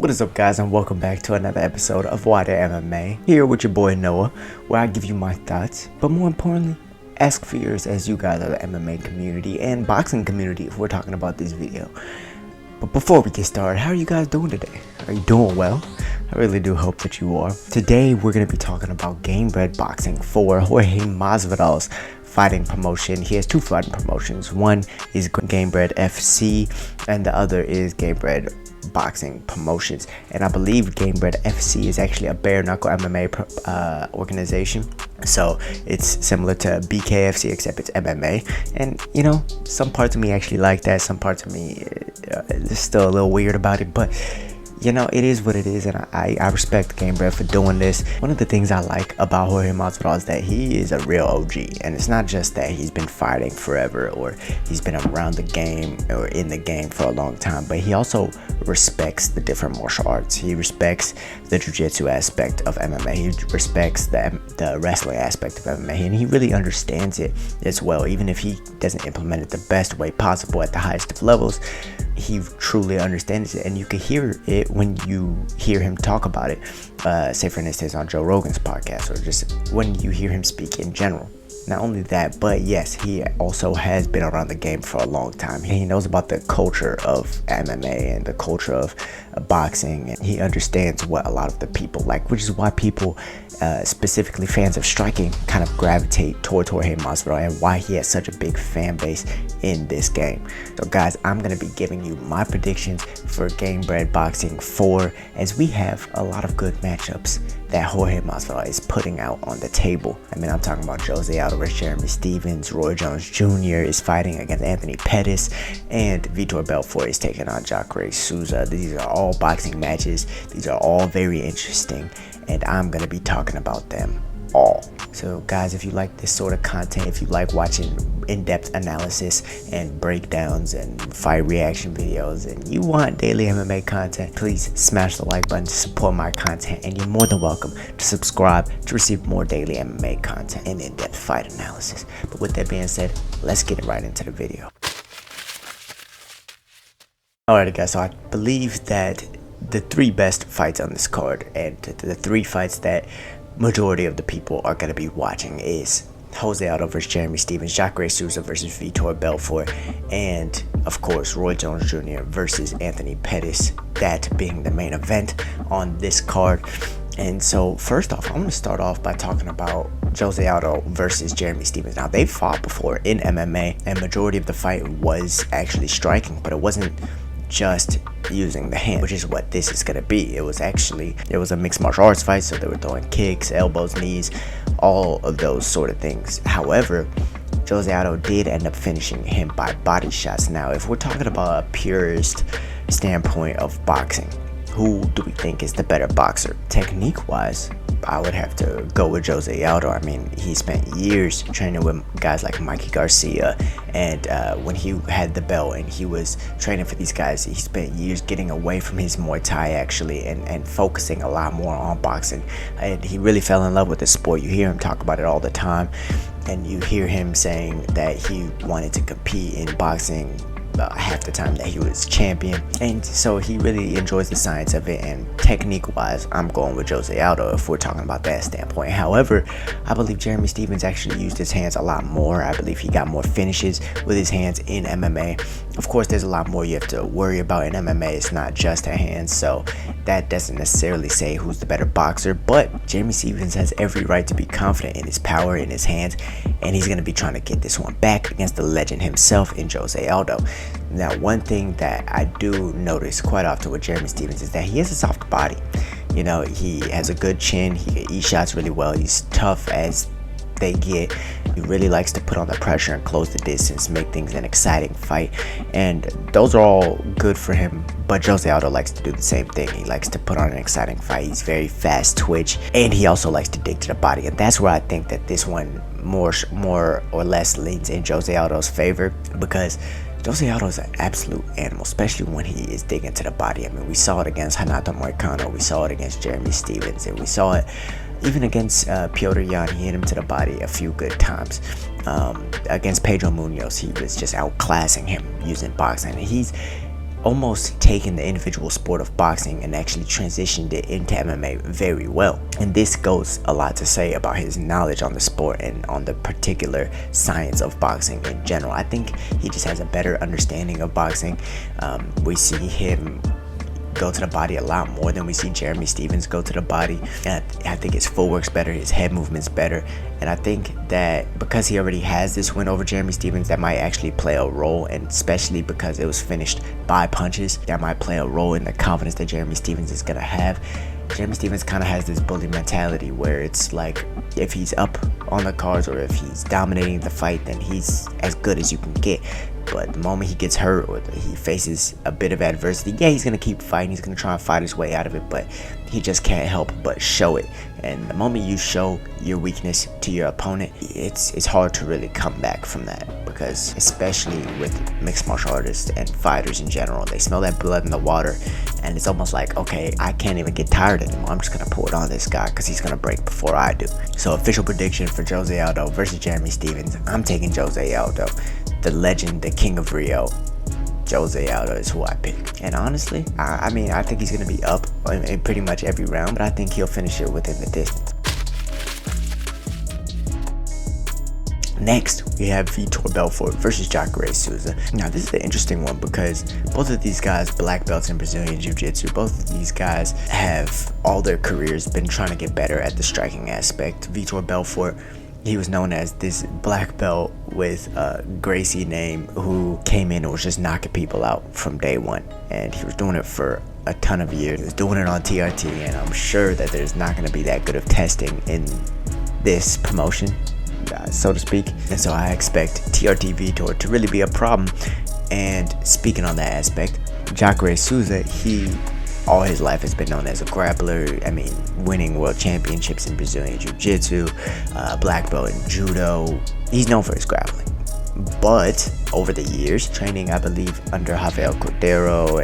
What is up, guys, and welcome back to another episode of Nwadei MMA, here with your boy Noah, where I give you my thoughts, but more importantly, ask for yours, as you guys are the MMA community and boxing community if we're talking about this video. But before we get started, how are you guys doing today? Are you doing well? I really do hope that you are. Today we're going to be talking about Gamebred boxing for Jorge Masvidal's fighting promotion. He has two fighting promotions. One is Gamebred FC and the other is Gamebred Boxing Promotions, and I believe Gamebred FC is actually a bare knuckle MMA organization, so it's similar to BKFC except it's MMA. And you know, some parts of me actually like that, some parts of me is still a little weird about it, but you know, it is what it is, and I respect Gamebred for doing this. One of the things I like about Jorge Masvidal is that he is a real OG, and it's not just that he's been fighting forever or he's been around the game or in the game for a long time, but he also respects the different martial arts. He respects the jiu-jitsu aspect of MMA. He respects the wrestling aspect of MMA, and he really understands it as well. Even if he doesn't implement it the best way possible at the highest of levels, he truly understands it, and you can hear it when you hear him talk about it, say for instance on Joe Rogan's podcast, or just when you hear him speak in general. Not only that, but yes, he also has been around the game for a long time. He knows about the culture of MMA and the culture of boxing, and he understands what a lot of the people like, which is why people, specifically fans of striking, kind of gravitate towards Jorge Masvidal and why he has such a big fan base in this game. So guys, I'm going to be giving you my predictions for Gamebred Boxing 4, as we have a lot of good matchups that Jorge Masvidal is putting out on the table. I mean, I'm talking about Jose Aldo versus Jeremy Stephens, Roy Jones Jr. is fighting against Anthony Pettis, and Vitor Belfort is taking on Jacare Souza. These are all boxing matches. These are all very interesting, and I'm going to be talking about them all. So guys, if you like this sort of content, if you like watching in-depth analysis and breakdowns and fight reaction videos, and you want daily MMA content, please smash the like button to support my content, and you're more than welcome to subscribe to receive more daily MMA content and in-depth fight analysis. But with that being said, let's get right into the video. Alright guys, so I believe that the three best fights on this card, and the three fights that majority of the people are going to be watching, is Jose Aldo versus Jeremy Stephens, Jacare Souza versus Vitor Belfort, and of course Roy Jones Jr. versus Anthony Pettis, that being the main event on this card. And so first off, I'm going to start off by talking about Jose Aldo versus Jeremy Stephens. Now, they've fought before in MMA, and majority of the fight was actually striking, but it wasn't just using the hand, which is what this is going to be. It was a mixed martial arts fight, so they were throwing kicks, elbows, knees, all of those sort of things. However, Jose Aldo did end up finishing him by body shots. Now, if we're talking about a purist standpoint of boxing, who do we think is the better boxer? Technique wise, I would have to go with Jose Aldo. I mean, he spent years training with guys like Mikey Garcia, and when he had the belt and he was training for these guys, he spent years getting away from his Muay Thai actually, and focusing a lot more on boxing. And he really fell in love with the sport. You hear him talk about it all the time, and you hear him saying that he wanted to compete in boxing half the time that he was champion, and so he really enjoys the science of it. And technique wise, I'm going with Jose Aldo if we're talking about that standpoint. However, I believe Jeremy Stephens actually used his hands a lot more. I believe he got more finishes with his hands in MMA. Of course, there's a lot more you have to worry about in MMA. It's not just a hand, so that doesn't necessarily say who's the better boxer, but Jeremy Stephens has every right to be confident in his power, in his hands, and he's going to be trying to get this one back against the legend himself in Jose Aldo. Now, one thing that I do notice quite often with Jeremy Stephens is that he has a soft body. You know, he has a good chin, he can eat shots really well, he's tough as they get. He really likes to put on the pressure and close the distance, make things an exciting fight, and those are all good for him. But Jose Aldo likes to do the same thing. He likes to put on an exciting fight. He's very fast twitch, and he also likes to dig to the body, and that's where I think that this one more or less leans in Jose Aldo's favor, because Jose Aldo is an absolute animal, especially when he is digging to the body. I mean, we saw it against Renato Moicano, we saw it against Jeremy Stephens, and we saw it even against Petr Yan. He hit him to the body a few good times. Against Pedro Munoz, he was just outclassing him using boxing. And he's almost taken the individual sport of boxing and actually transitioned it into MMA very well. And this goes a lot to say about his knowledge on the sport and on the particular science of boxing in general. I think he just has a better understanding of boxing. We see him go to the body a lot more than we see Jeremy Stephens go to the body, and I think his footwork's better, his head movement's better, and I think that because he already has this win over Jeremy Stephens, that might actually play a role, and especially because it was finished by punches, that might play a role in the confidence that Jeremy Stephens is gonna have. Jeremy Stephens kind of has this bully mentality where it's like, if he's up on the cards or if he's dominating the fight, then he's as good as you can get. But the moment he gets hurt or he faces a bit of adversity, yeah, he's going to keep fighting. He's going to try and fight his way out of it, but he just can't help but show it. And the moment you show your weakness to your opponent, it's hard to really come back from that, because especially with mixed martial artists and fighters in general, they smell that blood in the water, and it's almost like, okay, I can't even get tired anymore. I'm just going to pour it on this guy because he's going to break before I do. So official prediction for Jose Aldo versus Jeremy Stephens. I'm taking Jose Aldo. The legend, the king of Rio, Jose Aldo is who I pick. And honestly, I mean, I think he's going to be up in pretty much every round, but I think he'll finish it within the distance. Next, we have Vitor Belfort versus Jacare Souza. Now, this is an interesting one because both of these guys, black belts in Brazilian Jiu-Jitsu, both of these guys have all their careers been trying to get better at the striking aspect. Vitor Belfort, he was known as this black belt with a Gracie name who came in and was just knocking people out from day one. And he was doing it for a ton of years. He was doing it on TRT, and I'm sure that there's not going to be that good of testing in this promotion, so to speak. And so I expect TRT Vitor to really be a problem. And speaking on that aspect, Jacare Souza, he all his life has been known as a grappler. I mean, winning world championships in Brazilian Jiu-Jitsu, black belt in Judo. He's known for his grappling. But over the years, training, I believe, under Rafael Cordeiro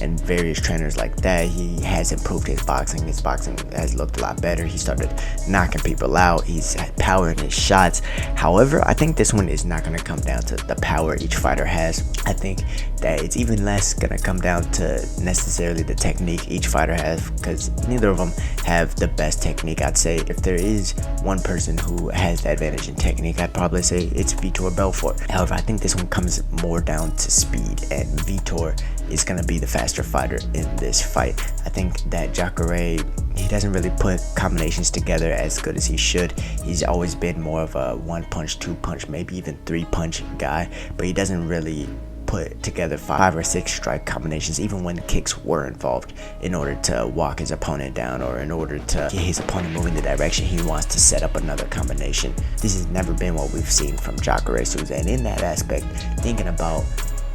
and various trainers like that, he has improved his boxing. His boxing has looked a lot better. He started knocking people out. He's had power in his shots. However, I think this one is not going to come down to the power each fighter has. I think that it's even less going to come down to necessarily the technique each fighter has, because neither of them have the best technique. I'd say if there is one person who has the advantage in technique, I'd probably say it's Vitor Belfort. However, I think this one comes more down to speed, and Vitor is going to be the faster fighter in this fight. I think that Jacare, he doesn't really put combinations together as good as he should. He's always been more of a 1-punch, 2-punch, maybe even 3-punch guy, but he doesn't really put together 5 or 6 strike combinations, even when kicks were involved, in order to walk his opponent down or in order to get his opponent moving the direction he wants to set up another combination. This has never been what we've seen from Jacare Souza, and in that aspect, thinking about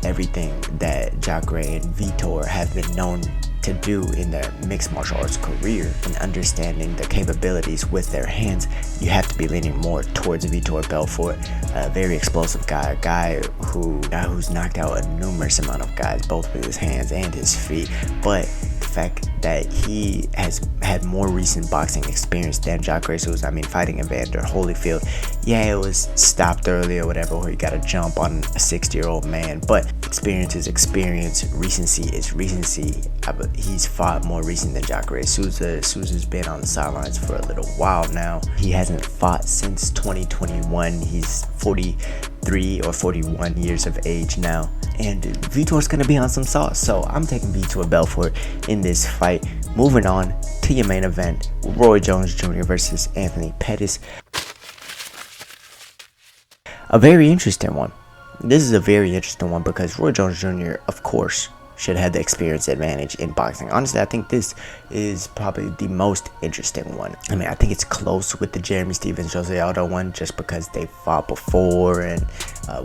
everything that Jacare and Vitor have been known to do in their mixed martial arts career and understanding the capabilities with their hands, you have to be leaning more towards Vitor Belfort, a very explosive guy, a guy who's knocked out a numerous amount of guys, both with his hands and his feet. But the fact that he has had more recent boxing experience than Jacare Souza, I mean, fighting Evander Holyfield, yeah, it was stopped early or whatever, where he got a jump on a 60-year-old man, but experience is experience, recency is recency. He's fought more recent than Jacare Souza. Souza's been on the sidelines for a little while now. He hasn't fought since 2021. He's 43 or 41 years of age now, and Vitor's gonna be on some sauce, so I'm taking Vitor Belfort in this fight. Moving on to your main event, Roy Jones Jr. versus Anthony Pettis. A very interesting one. This is a very interesting one because Roy Jones Jr., of course, should have the experience advantage in boxing. Honestly, I think this is probably the most interesting one. I mean, I think it's close with the Jeremy Stephens Jose Aldo one, just because they fought before, and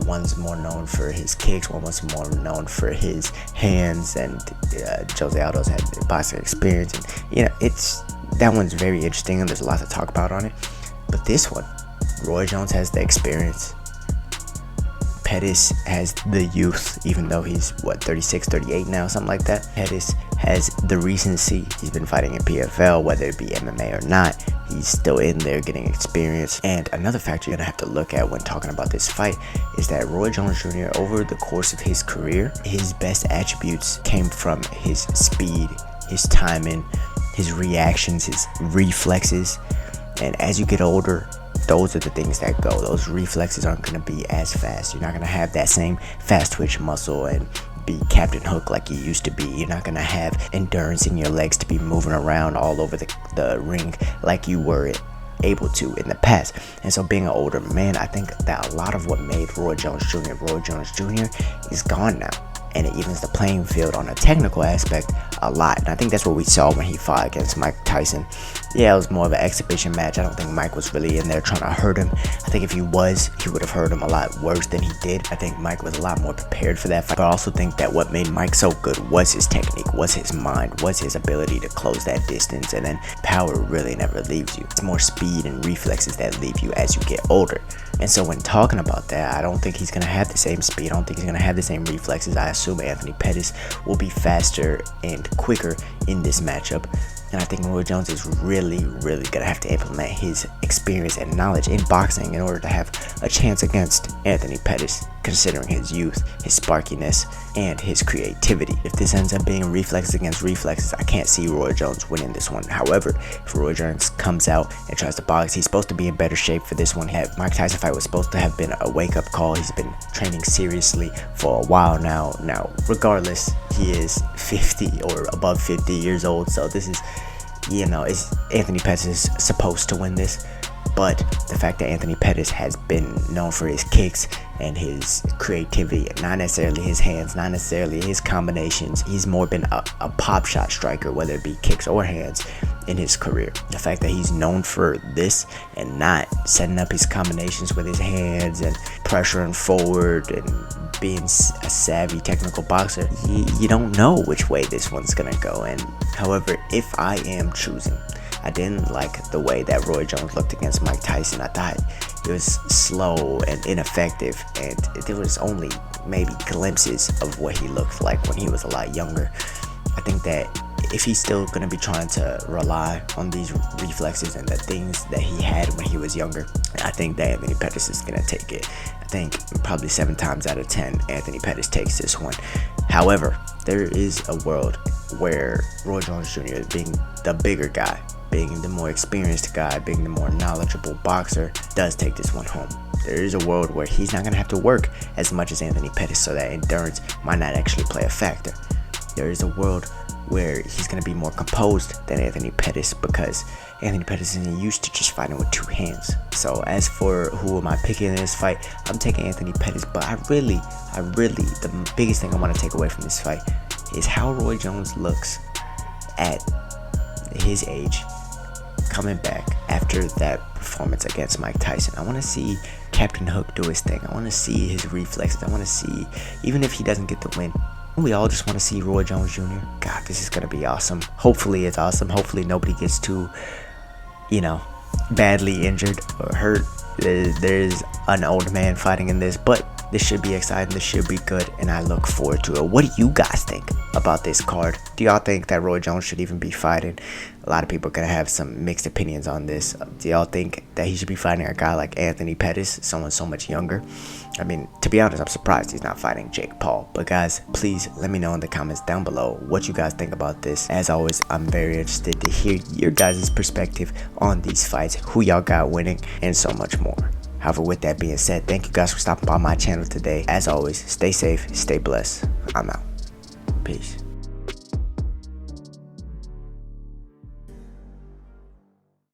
one's more known for his kicks, one was more known for his hands, and Jose Aldo's had boxing experience, and you know, that one's very interesting, and there's a lot to talk about on it. But this one, Roy Jones has the experience. Pettis has the youth, even though he's 36, 38 now, something like that. Pettis has the recency. He's been fighting in PFL, whether it be MMA or not. He's still in there getting experience. And another factor you're gonna have to look at when talking about this fight is that Roy Jones Jr., over the course of his career, his best attributes came from his speed, his timing, his reactions, his reflexes. And as you get older, those are the things that go. Those reflexes aren't going to be as fast. You're not going to have that same fast twitch muscle and be Captain Hook like you used to be. You're not going to have endurance in your legs to be moving around all over the ring like you were able to in the past. And so being an older man, I think that a lot of what made Roy Jones Jr. is gone now. And it evens the playing field on a technical aspect a lot. And I think that's what we saw when he fought against Mike Tyson. Yeah, it was more of an exhibition match. I don't think Mike was really in there trying to hurt him. I think if he was, he would have hurt him a lot worse than he did. I think Mike was a lot more prepared for that fight. But I also think that what made Mike so good was his technique, was his mind, was his ability to close that distance. And then power really never leaves you. It's more speed and reflexes that leave you as you get older. And so when talking about that, I don't think he's going to have the same speed. I don't think he's going to have the same reflexes. I assume Anthony Pettis will be faster and quicker in this matchup. And I think Roy Jones is really going to have to implement his experience and knowledge in boxing in order to have a chance against Anthony Pettis, considering his youth, his sparkiness, and his creativity. If this ends up being reflexes against reflexes, I can't see Roy Jones winning this one. However, if Roy Jones comes out and tries to box, he's supposed to be in better shape for this one. Mike Tyson fight was supposed to have been a wake-up call. He's been training seriously for a while now. Now, regardless, he is 50 or above 50 years old, so this is, it's Anthony Pettis is supposed to win this. But the fact that Anthony Pettis has been known for his kicks and his creativity, not necessarily his hands, not necessarily his combinations, he's more been a pop shot striker, whether it be kicks or hands, in his career. The fact that he's known for this and not setting up his combinations with his hands and pressuring forward and being a savvy technical boxer, you don't know which way this one's gonna go. And however, if I am choosing, I didn't like the way that Roy Jones looked against Mike Tyson. I thought it was slow and ineffective, and there was only maybe glimpses of what he looked like when he was a lot younger. I think that if he's still going to be trying to rely on these reflexes and the things that he had when he was younger, I think that Anthony Pettis is going to take it. I think probably 7 times out of 10, Anthony Pettis takes this one. However, there is a world where Roy Jones Jr., being the bigger guy, being the more experienced guy, being the more knowledgeable boxer, does take this one home. There is a world where he's not going to have to work as much as Anthony Pettis, so that endurance might not actually play a factor. There is a world where he's going to be more composed than Anthony Pettis, because Anthony Pettis isn't used to just fighting with 2 hands. So as for who am I picking in this fight, I'm taking Anthony Pettis. But I really, the biggest thing I want to take away from this fight is how Roy Jones looks at his age, coming back after that performance against Mike Tyson. I want to see Captain Hook do his thing. I want to see his reflexes. I want to see, even if he doesn't get the win, we all just want to see Roy Jones Jr. God, this is going to be awesome. Hopefully it's awesome. Hopefully nobody gets too, badly injured or hurt. There's an old man fighting in this, but this should be exciting. This should be good, and I look forward to it. What do you guys think about this card? Do y'all think that Roy Jones should even be fighting? A lot of people are going to have some mixed opinions on this. Do y'all think that he should be fighting a guy like Anthony Pettis, someone so much younger? I mean, to be honest, I'm surprised he's not fighting Jake Paul. But guys, please let me know in the comments down below what you guys think about this. As always, I'm very interested to hear your guys' perspective on these fights, who y'all got winning, and so much more. However, with that being said, thank you guys for stopping by my channel today. As always, stay safe, stay blessed. I'm out. Peace.